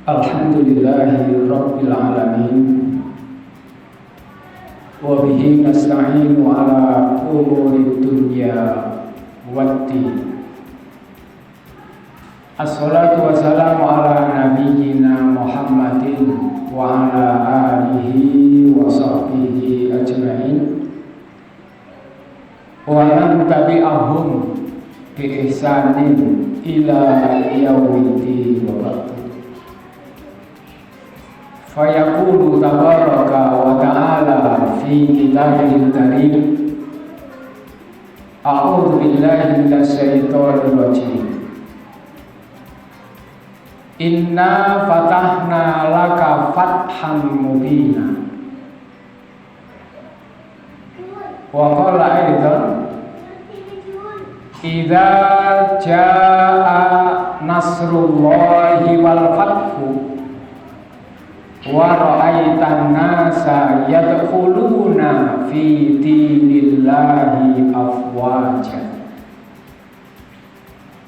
Alhamdulillahi Rabbil Alamin. Wa bihi nasta'inu ala umuri dunya waddin. Assalatu wassalamu ala nabiyyina Muhammadin wa ala alihi wa sahbihi ajma'in wa man tabi'ahum bi ihsanin ila yaumiddin wa ba'd. Fayaqulu tabaraka wa ta'ala fi kitabihil karim, a'udzu billahi minasy syaithanir rajim. Inna fatahna laka fatham mubina. Wa qala aidan idza jaa nasrullahi wal fathu wa ra'aitan nasa yadkhuluna fi dinillahi afwaja.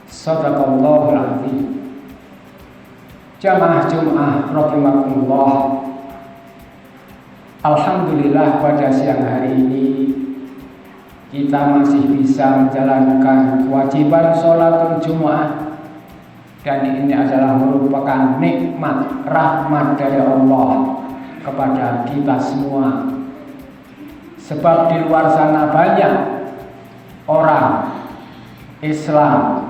Shadaqallahul azim. Jamaah Jumat rahimakumullah. Alhamdulillah pada siang hari ini kita masih bisa menjalankan kewajiban sholatul Jumat, dan ini adalah merupakan nikmat rahmat dari Allah kepada kita semua. Sebab di luar sana banyak orang Islam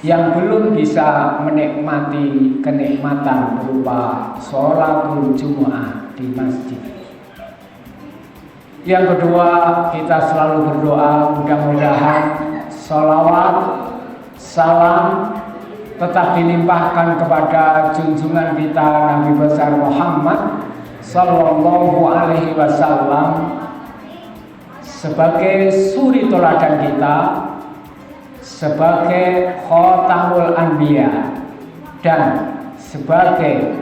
yang belum bisa menikmati kenikmatan berupa sholatul Jumat di masjid. Yang kedua, kita selalu berdoa mudah-mudahan sholawat, salam tetap dilimpahkan kepada junjungan kita Nabi besar Muhammad Sallallahu Alaihi Wasallam sebagai suri teladan kita, sebagai khotamul anbiya, dan sebagai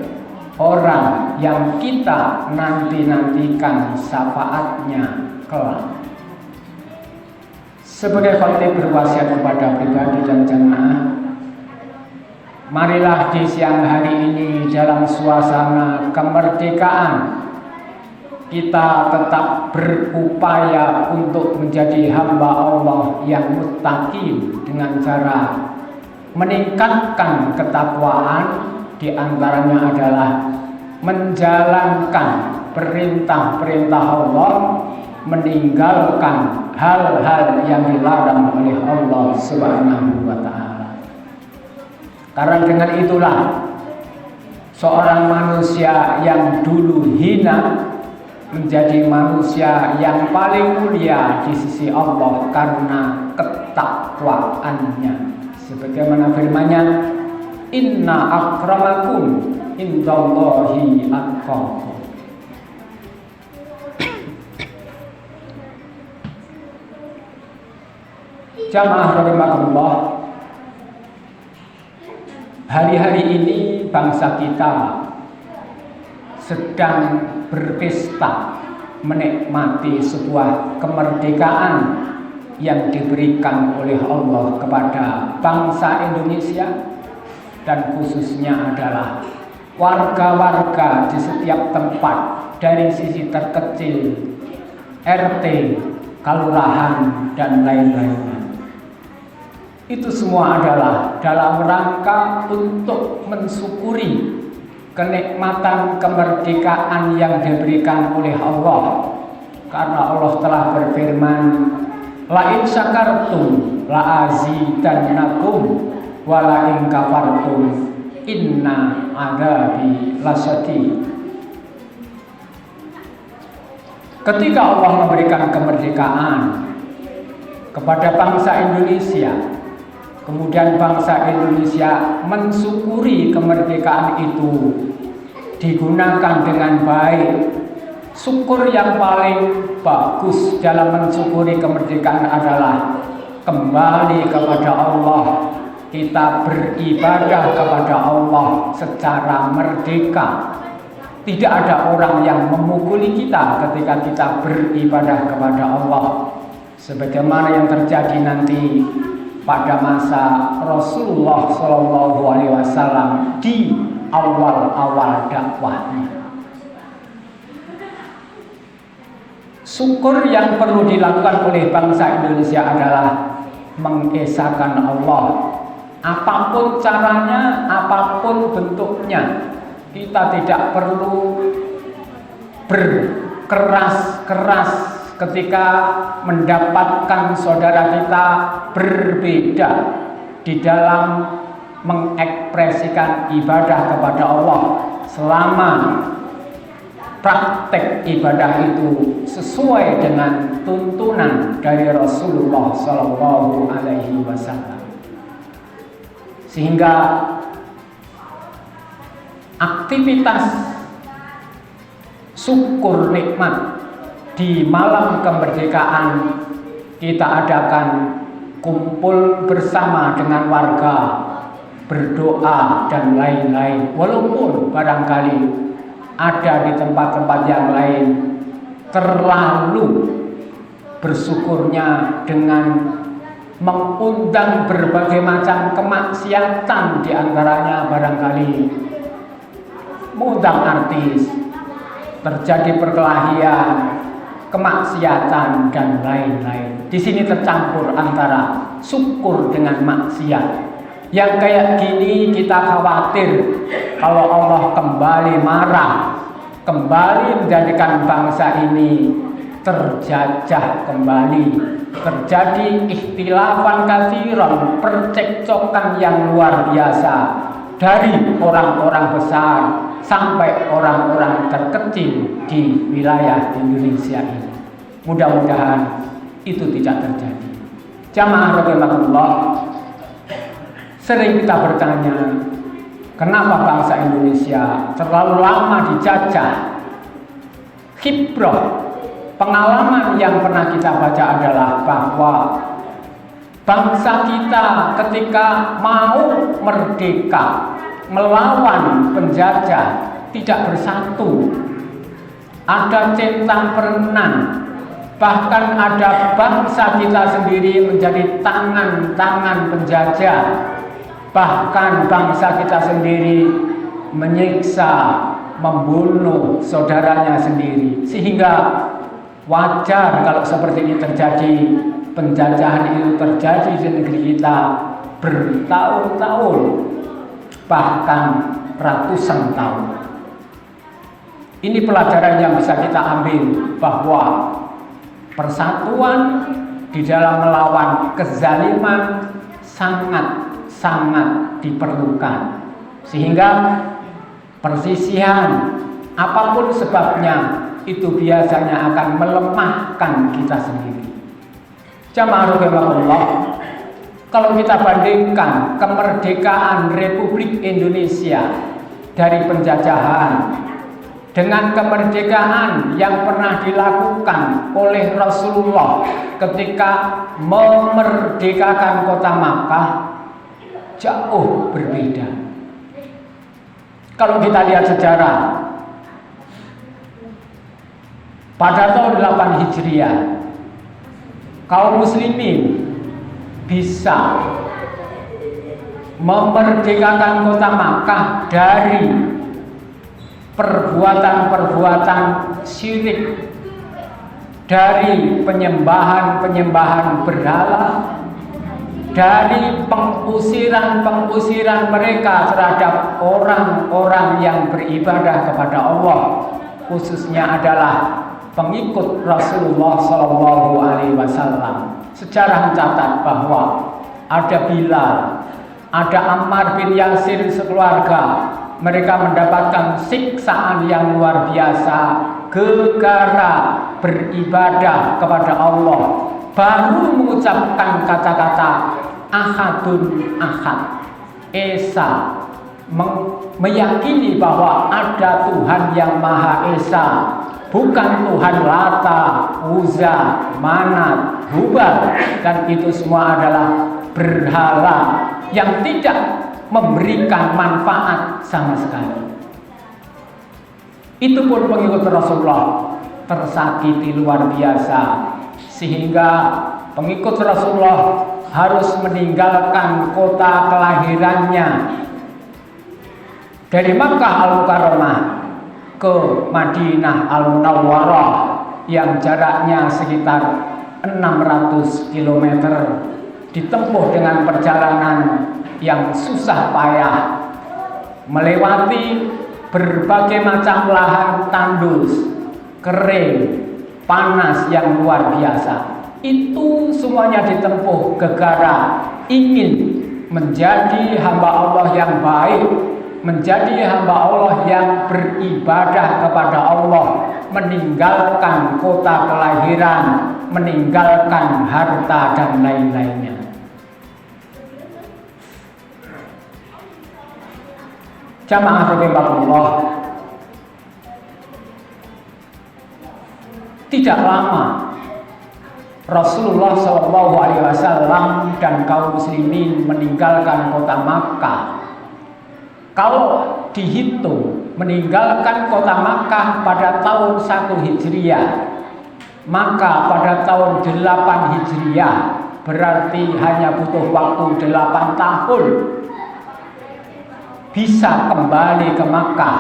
orang yang kita nantikan syafaatnya kelak. Sebagai khotib berwasiat kepada pribadi dan jamaah, marilah di siang hari ini dalam suasana kemerdekaan kita tetap berupaya untuk menjadi hamba Allah yang muttaqin dengan cara meningkatkan ketakwaan. Di antaranya adalah menjalankan perintah-perintah Allah, meninggalkan hal-hal yang dilarang oleh Allah Subhanahu wa ta'ala. Karena dengan itulah seorang manusia yang dulu hina menjadi manusia yang paling mulia di sisi Allah karena ketakwaannya. Sebagaimana firman-Nya, inna akramakum indallahi atqakum. Jamaah rahimakumullah, hari-hari ini bangsa kita sedang berpesta menikmati sebuah kemerdekaan yang diberikan oleh Allah kepada bangsa Indonesia, dan khususnya adalah warga-warga di setiap tempat, dari sisi terkecil, RT, kelurahan, dan lain-lainnya. Itu semua adalah dalam rangka untuk mensyukuri kenikmatan kemerdekaan yang diberikan oleh Allah. Karena Allah telah berfirman, la in syakartum la azidannakum wala in kafartum inna adzabi lasyadid. Ketika Allah memberikan kemerdekaan kepada bangsa Indonesia, kemudian bangsa Indonesia mensyukuri kemerdekaan itu digunakan dengan baik, syukur yang paling bagus dalam mensyukuri kemerdekaan adalah kembali kepada Allah. Kita beribadah kepada Allah secara merdeka. Tidak ada orang yang memukuli kita ketika kita beribadah kepada Allah, sebagaimana yang terjadi nanti pada masa Rasulullah SAW di awal-awal dakwahnya. Syukur yang perlu dilakukan oleh bangsa Indonesia adalah mengesahkan Allah. Apapun caranya, apapun bentuknya, kita tidak perlu berkeras-keras ketika mendapatkan saudara kita berbeda di dalam mengekspresikan ibadah kepada Allah, selama praktek ibadah itu sesuai dengan tuntunan dari Rasulullah Shallallahu Alaihi Wasallam. Sehingga aktivitas syukur nikmat di malam kemerdekaan kita adakan kumpul bersama dengan warga, berdoa dan lain-lain. Walaupun barangkali ada di tempat-tempat yang lain terlalu bersyukurnya dengan mengundang berbagai macam kemaksiatan, di antaranya barangkali mengundang artis, terjadi perkelahian, kemaksiatan dan lain-lain. Di sini tercampur antara syukur dengan maksiat. Yang kayak gini kita khawatir kalau Allah kembali marah, kembali menjadikan bangsa ini terjajah kembali, terjadi ikhtilafan katsiran, percekcokan yang luar biasa dari orang-orang besar sampai orang-orang terkecil di wilayah Indonesia ini. Mudah-mudahan itu tidak terjadi. Jamaah rahimakumullah, sering kita bertanya, kenapa bangsa Indonesia terlalu lama dijajah? Khibrah, pengalaman yang pernah kita baca adalah bahwa bangsa kita ketika mau merdeka melawan penjajah tidak bersatu, ada centang perenang, bahkan ada bangsa kita sendiri menjadi tangan-tangan penjajah, bahkan bangsa kita sendiri menyiksa, membunuh saudaranya sendiri. Sehingga wajar kalau seperti ini terjadi, penjajahan itu terjadi di negeri kita bertahun-tahun, bahkan ratusan tahun. Ini pelajaran yang bisa kita ambil, bahwa persatuan di dalam melawan kezaliman sangat-sangat diperlukan. Sehingga persisihan apapun sebabnya itu biasanya akan melemahkan kita sendiri. Jamaah rahimakumullah, kalau kita bandingkan kemerdekaan Republik Indonesia dari penjajahan dengan kemerdekaan yang pernah dilakukan oleh Rasulullah ketika memerdekakan kota Makkah, jauh berbeda. Kalau kita lihat sejarah, pada tahun 8 Hijriah, kaum muslimin bisa memerdekakan kota Makkah dari perbuatan-perbuatan syirik, dari penyembahan-penyembahan berhala, dari penggusiran mereka terhadap orang-orang yang beribadah kepada Allah, khususnya adalah pengikut Rasulullah Shallallahu Alaihi Wasallam. Sejarah mencatat bahwa ada Bilal, ada Ammar bin Yasir sekeluarga, mereka mendapatkan siksaan yang luar biasa gara-gara beribadah kepada Allah, baru mengucapkan kata-kata Ahadun Ahad, Esa, meyakini bahwa ada Tuhan yang Maha Esa, bukan Tuhan Lata, Uzza, Manat, Hubal, dan itu semua adalah berhala yang tidak memberikan manfaat sama sekali. Itu pun pengikut Rasulullah tersakiti luar biasa, sehingga pengikut Rasulullah harus meninggalkan kota kelahirannya Dari Makkah Al-Mukarramah ke Madinah Al-Munawwarah yang jaraknya sekitar 600 km ditempuh dengan perjalanan yang susah payah, melewati berbagai macam lahan tandus, kering, panas yang luar biasa. Itu semuanya ditempuh gegara ingin menjadi hamba Allah yang baik, menjadi hamba Allah yang beribadah kepada Allah, meninggalkan kota kelahiran, meninggalkan harta dan lain-lainnya. Jamaah rahimahullah, tidak lama Rasulullah SAW dan kaum muslimin meninggalkan kota Makkah. Kalau dihitung meninggalkan kota Makkah pada tahun 1 Hijriah, maka pada tahun 8 Hijriah berarti hanya butuh waktu 8 tahun bisa kembali ke Makkah,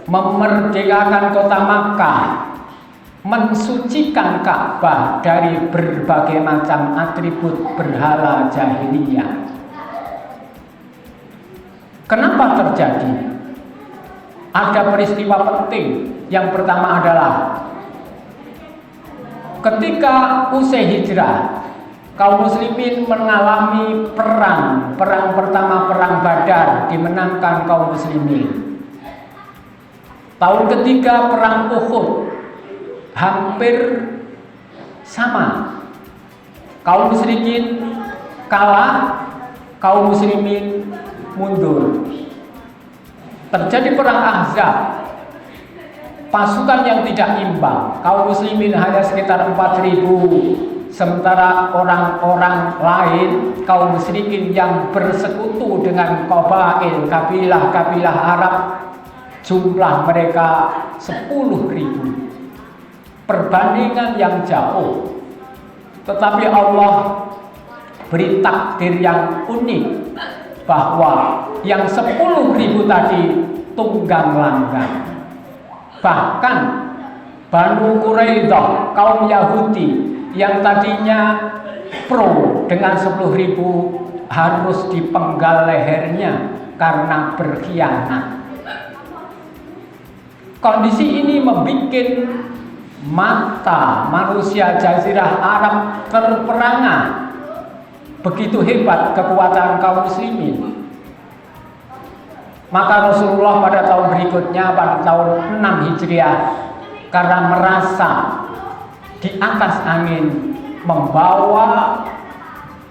memerdekakan kota Makkah, mensucikan Ka'bah dari berbagai macam atribut berhala jahiliyah. Kenapa terjadi? Ada peristiwa penting. Yang pertama adalah ketika usai hijrah, kaum muslimin mengalami perang pertama, perang Badar, dimenangkan kaum muslimin. Tahun ketiga perang Uhud, hampir sama, kaum muslimin kalah, kaum muslimin mundur. Terjadi perang Ahzab, pasukan yang tidak imbang, kaum muslimin hanya sekitar 4.000, sementara orang-orang lain, kaum musyrikin yang bersekutu dengan qabail, kabilah-kabilah Arab, jumlah mereka 10.000. Perbandingan yang jauh. Tetapi Allah beri takdir yang unik, bahwa yang 10.000 tadi tunggang langgang. Bahkan Banu Quraidah, kaum Yahudi yang tadinya pro dengan 10.000 harus dipenggal lehernya karena berkhianat. Kondisi ini membuat mata manusia Jazirah Arab terperangah. Begitu hebat kekuatan kaum muslimin. Maka Rasulullah pada tahun berikutnya, pada tahun 6 Hijriah, karena merasa di atas angin, membawa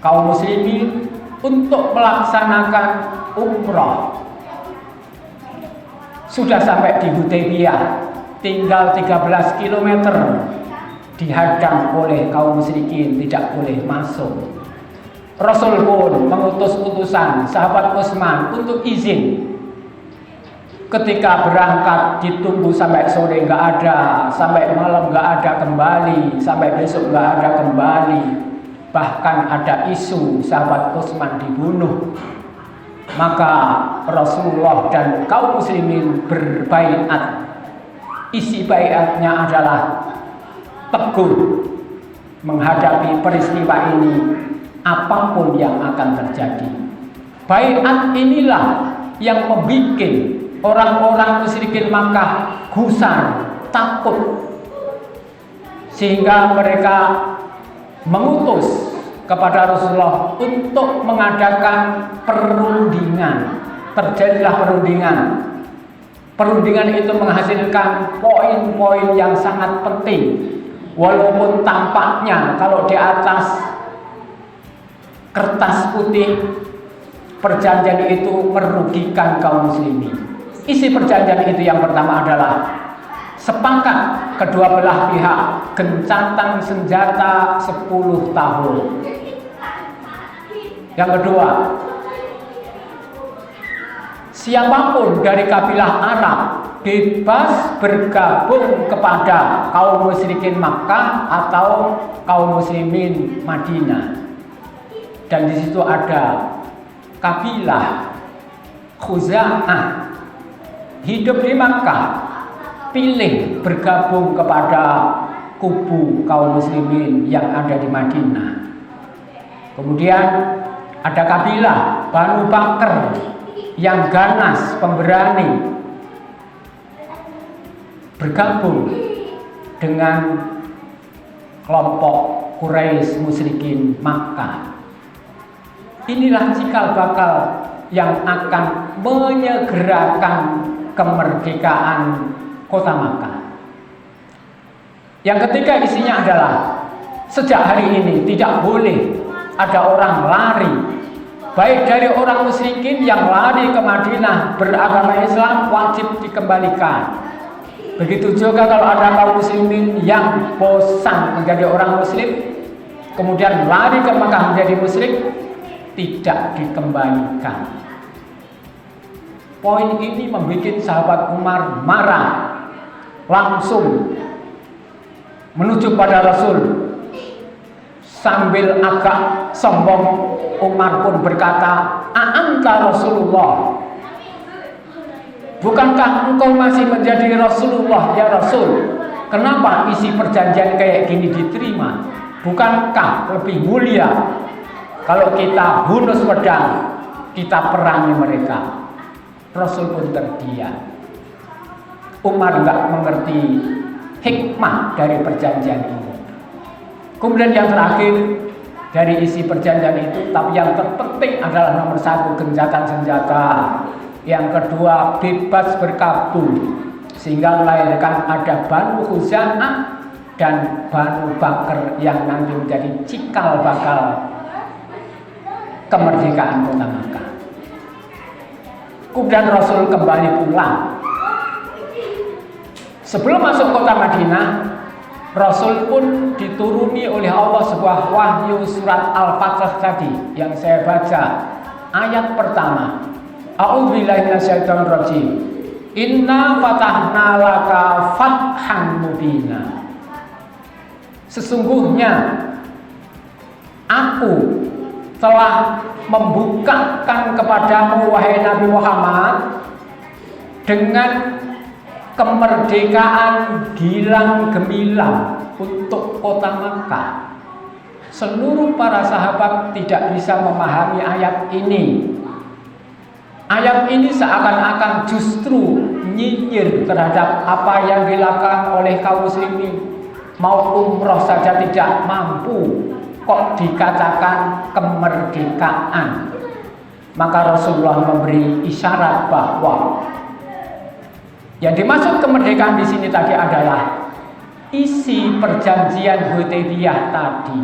kaum muslimin untuk melaksanakan umrah. Sudah sampai di Hudaybiyah, tinggal 13 km, dihadang oleh kaum musyrikin, tidak boleh masuk. Rasul pun mengutus utusan sahabat Utsman untuk izin. Ketika berangkat ditunggu sampai sore nggak ada, sampai malam nggak ada kembali, sampai besok nggak ada kembali. Bahkan ada isu sahabat Utsman dibunuh. Maka Rasulullah dan kaum muslimin berbaiat. Isi baiatnya adalah teguh menghadapi peristiwa ini, apapun yang akan terjadi. Baiat inilah yang membuat orang-orang musyrikin Makkah gusar, takut, sehingga mereka mengutus kepada Rasulullah untuk mengadakan perundingan. Terjadilah perundingan. Perundingan itu menghasilkan poin-poin yang sangat penting. Walaupun tampaknya kalau di atas kertas putih perjanjian itu merugikan kaum muslimin. Isi perjanjian itu yang pertama adalah sepakat kedua belah pihak gencatan senjata 10 tahun. Yang kedua, siapapun dari kabilah Arab bebas bergabung kepada kaum musyrikin Makkah atau kaum muslimin Madinah. Dan di situ ada kabilah Khuza'ah hidup di Makkah, pilih bergabung kepada kubu kaum muslimin yang ada di Madinah. Kemudian ada kabilah Banu Bakr yang ganas, pemberani, bergabung dengan kelompok Quraisy musyrikin Makkah. Inilah cikal bakal yang akan menyegerakan kemerdekaan kota Makkah. Yang ketiga isinya adalah sejak hari ini tidak boleh ada orang lari, baik dari orang musyrikin yang lari ke Madinah beragama Islam wajib dikembalikan. Begitu juga kalau ada kaum muslimin yang bosan menjadi orang muslim kemudian lari ke Makkah menjadi musyrik, tidak dikembalikan. Poin ini membuat sahabat Umar marah, langsung menuju pada Rasul sambil agak sombong. Umar pun berkata, "A'anta Rasulullah? Bukankah engkau masih menjadi Rasulullah ya Rasul? Kenapa isi perjanjian kayak gini diterima? Bukankah lebih mulia kalau kita hunus pedang, kita perangi mereka?" Rasul pun terdiam. Umar nggak mengerti hikmah dari perjanjian ini. Kemudian yang terakhir dari isi perjanjian itu, tapi yang terpenting adalah nomor satu, gencatan senjata. Yang kedua, bebas berkabung, sehingga melahirkan ada Banu Khuza'ah dan Banu Bakr yang nanti menjadi cikal bakal kemerdekaan kota Makkah. Kemudian Rasul kembali pulang. Sebelum masuk kota Madinah, Rasul pun dituruni oleh Allah sebuah wahyu surat Al-Fatah tadi yang saya baca. Ayat pertama, A'udzubillahi minasyaitonirrajim. Inna fatahna laka fathan mubina. Sesungguhnya aku telah membukakan kepadamu wahai Nabi Muhammad dengan kemerdekaan gilang gemilang untuk kota Makkah. Seluruh para sahabat tidak bisa memahami ayat ini. Ayat ini seakan-akan justru nyinyir terhadap apa yang dilakukan oleh kaum muslimin. Mau umroh saja tidak mampu, kok dikatakan kemerdekaan. Maka Rasulullah memberi isyarat bahwa yang dimaksud kemerdekaan di sini tadi adalah isi perjanjian Hudaybiyah tadi.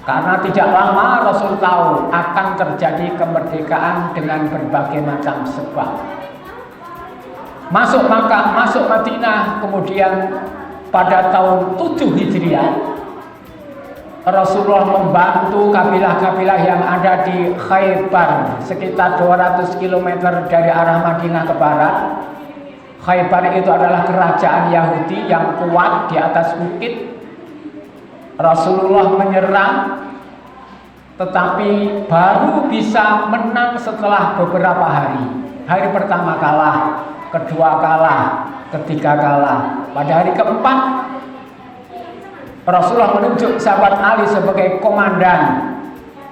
Karena tidak lama Rasul tahu akan terjadi kemerdekaan dengan berbagai macam sebab. Masuk Makkah, masuk Madinah, kemudian pada tahun 7 Hijriah Rasulullah membantu kabilah-kabilah yang ada di Khaybar, sekitar 200 km dari arah Madinah ke barat. Khaybar itu adalah kerajaan Yahudi yang kuat di atas bukit. Rasulullah menyerang, tetapi baru bisa menang setelah beberapa hari. Hari pertama kalah, kedua kalah, ketiga kalah. Pada hari keempat Rasulullah menunjuk sahabat Ali sebagai komandan.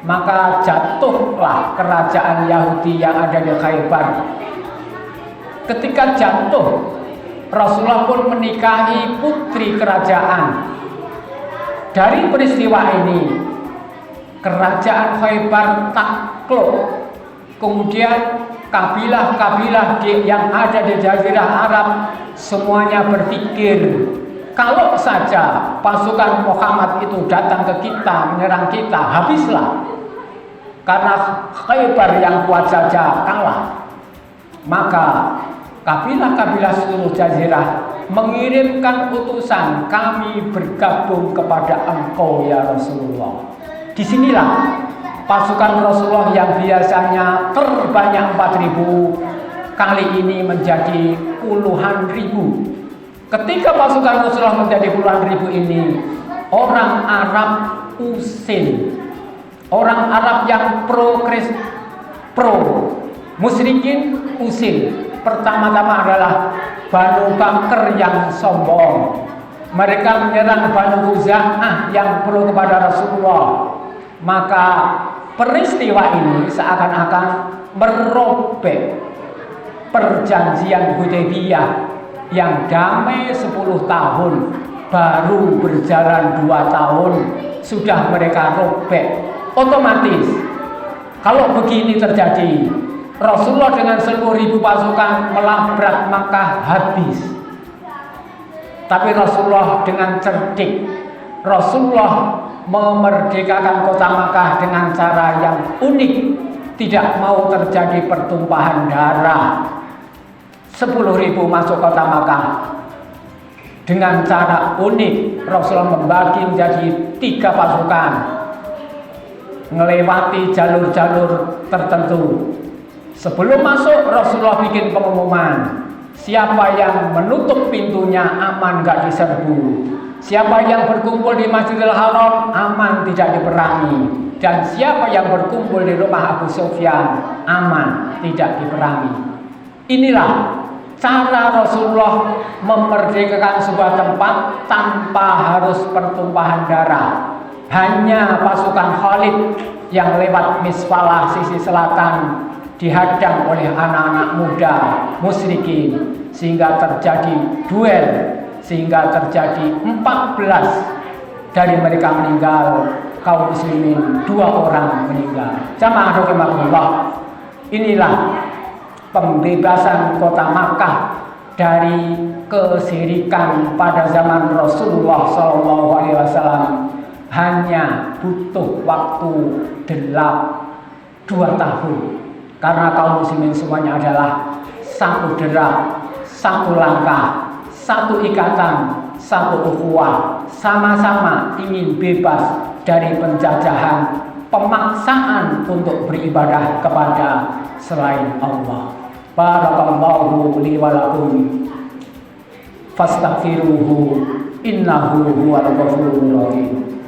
Maka jatuhlah kerajaan Yahudi yang ada di Khaybar. Ketika jatuh, Rasulullah pun menikahi putri kerajaan. Dari peristiwa ini, kerajaan Khaybar takluk. Kemudian kabilah-kabilah yang ada di Jazirah Arab semuanya berpikir, kalau saja pasukan Muhammad itu datang ke kita, menyerang kita, habislah. Karena Khaybar yang kuat saja kalah. Maka kabilah-kabilah seluruh Jazirah mengirimkan utusan, kami bergabung kepada engkau ya Rasulullah. Disinilah pasukan Rasulullah yang biasanya terbanyak 4.000 kali ini menjadi puluhan ribu. Ketika pasukan Rasulullah menjadi puluhan ribu ini, orang Arab usil, orang Arab yang pro pro musyrikin usir. Pertama-tama adalah Banu Bakr yang sombong. Mereka menyerang Banu Khuza'ah yang pro kepada Rasulullah. Maka peristiwa ini seakan-akan merobek perjanjian Hudaybiyah yang damai 10 tahun, baru berjalan 2 tahun sudah mereka robek. Otomatis kalau begini terjadi, Rasulullah dengan 10.000 pasukan melabrak Makkah habis. Tapi Rasulullah dengan cerdik, Rasulullah memerdekakan kota Makkah dengan cara yang unik, tidak mau terjadi pertumpahan darah. 10.000 masuk kota Makkah dengan cara unik. Rasulullah membagi menjadi 3 pasukan, melewati jalur-jalur tertentu. Sebelum masuk, Rasulullah bikin pengumuman, siapa yang menutup pintunya aman gak diserbu, siapa yang berkumpul di Masjidil Haram aman tidak diperangi, dan siapa yang berkumpul di rumah Abu Sufyan aman tidak diperangi. Inilah cara Rasulullah memerdekakan sebuah tempat tanpa harus pertumpahan darah. Hanya pasukan Khalid yang lewat Misfalah sisi selatan dihadang oleh anak-anak muda musyrikin, sehingga terjadi duel, sehingga terjadi 14 dari mereka meninggal, kaum muslimin 2 orang meninggal. Jamaah rahimakumullah, inilah pembebasan kota Makkah dari kesyirikan pada zaman Rasulullah SAW. Hanya butuh waktu 2 tahun, karena kaum muslimin semuanya adalah satu derap, satu langkah, satu ikatan, satu ukhuwah, sama-sama ingin bebas dari penjajahan, pemaksaan untuk beribadah kepada selain Allah. Barakallahu li wa lakum fastaghfiruhu innahu huwal ghafurur rahim.